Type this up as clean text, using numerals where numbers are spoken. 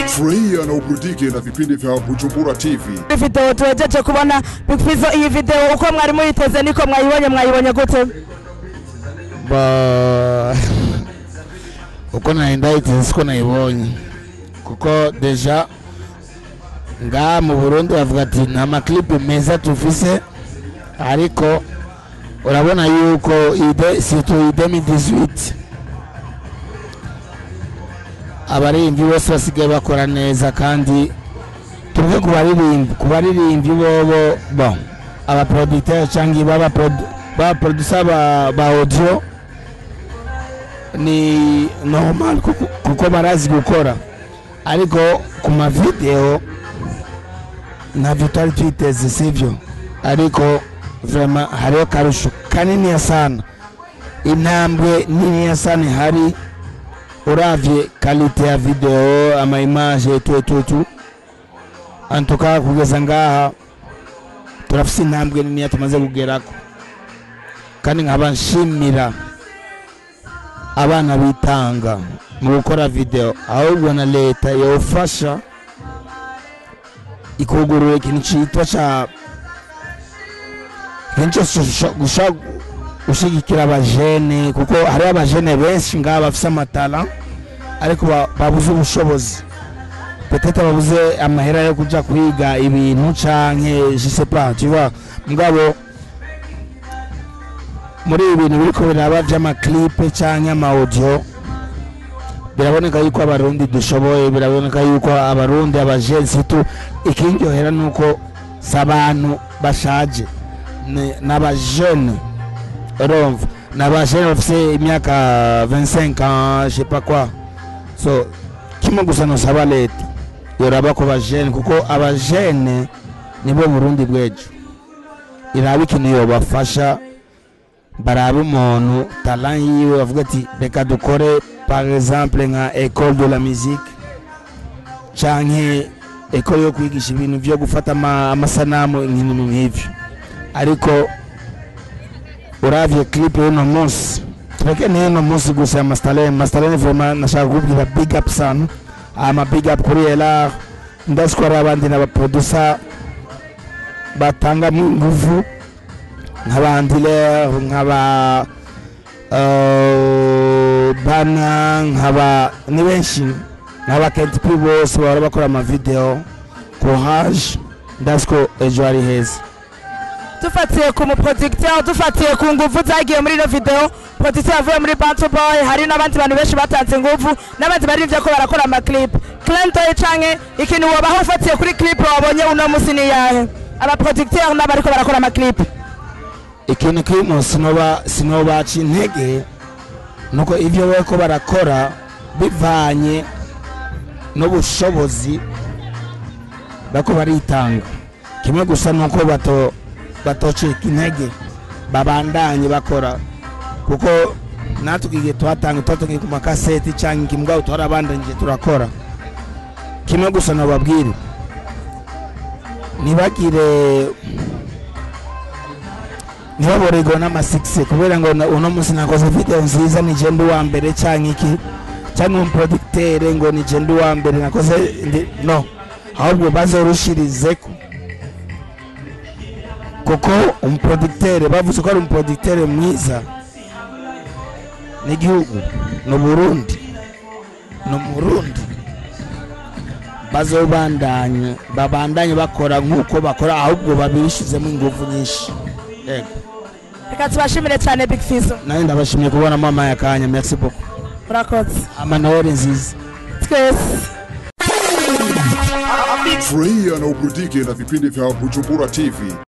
Furahia na uburudike na vipindi vya Bujumbura TV. Video tuwejeje kubona FIZZO iyi video uko mwari muyiteze niko mwayibonye gute? Uko naenda iteze siko nayibonye. Kuko deja nga mu Burundi bavuga ati nta maclip meza tufise ariko urabona yuko surtout 2018 abaririmbyi bose basigaye bakora neza kandi tuvuge kubaririmbi bobo bon aba producteur cyangwa ba producer ba audio ni normal kuko barazi gukora ariko ku ma video na vitali twiteze sivyo ariko vraiment hariyo karusho kanini sana intambwe nini sana hari uravye kalite ya video ama image tu antuka kugeza ngaha turafise intambwe nini tumaze kugerako kandi nkabanshimira abana bitanga mu gukora video ahubwo na leta yofasha ikugurura ikintu cyitwa cha gushigikira abajene kuko hari abajene benshi ngaba bafise amatala ariko babuze ubushobozi peut-être babuze amahera yo kuja kwiga ibintu canke je sais pas tu vois mugabo muri ibintu biriko biraba vy'amaclip canke ama audio biraboneka yuko abarundi dushoboye biraboneka yuko abarundi abajene situ ikindyohera nuko sabantu bashaje n'abajene urumva n'abajene bafise imyaka 25 ans je sais pas quoi so kimwe gusa nosaba leta yoraba ko bajene kuko abajene nibo Burundi bwejo iraba ikintu yobafasha barabe umuntu talent yiwe bavuga ati reka dukore par exemple nka école de la musique canke école yo kwigisha ibintu byo gufata amasanamu nk'ivyo ariko uravye clip y'uno munsi tureke n'uno munsi gusa Mastalene vraiment nashaka kubwira big up sana ama big up kuri ela ndaskora abandi n'abaproducer batanga mu nguvu nk'abandile nk'aba bana nk'aba ni benshi nk'aba Kent bose bahora bakora ama video courage ndasko ejo ari heza Dufatiye ku muproducteur dufatiye ku nguvu zagiye muri no video producer avuye muri Bantu Boy hari n'abandi bantu benshi batanze nguvu n'abandi barivye ko barakora ama clip Clento canke ikintu wobaho ufatiye kuri clip wabonye uno musi ni yahe aba producteur n'abariko barakora ama clip ikintu kimo sinoba intege nuko ivyo weko barakora bivanye n'ubushobozi bako baritanga kimwe gusa nuko batoceka intege babandanye bakora kuko natugiye twatanga ku makaseti cyangwa kimbwa utora abandanje turakora kimwe gusa nababwire nibaborego n'ama6 kubera ngo uno musi nakoze video nziza ni je ndu wa mbere cyangwa iki cyangwa umuproducteur ngo ni je ndu wa mbere nakoze no ahubwo bazorushyirizeko kuko umuproducteur bavuze ko ari umuproducteur mwiza n'igihugu no Burundi babandanye bakora nkuko bakora ahubwo babishizemo ingufu nyinshi yego reka tubashimire cyane Big FIZZO nayo ndabashimiye kubona mama yakanya merci beaucoup urakoze amanore nziza twese Furahia na uburudike na vipindi vya Bujumbura TV.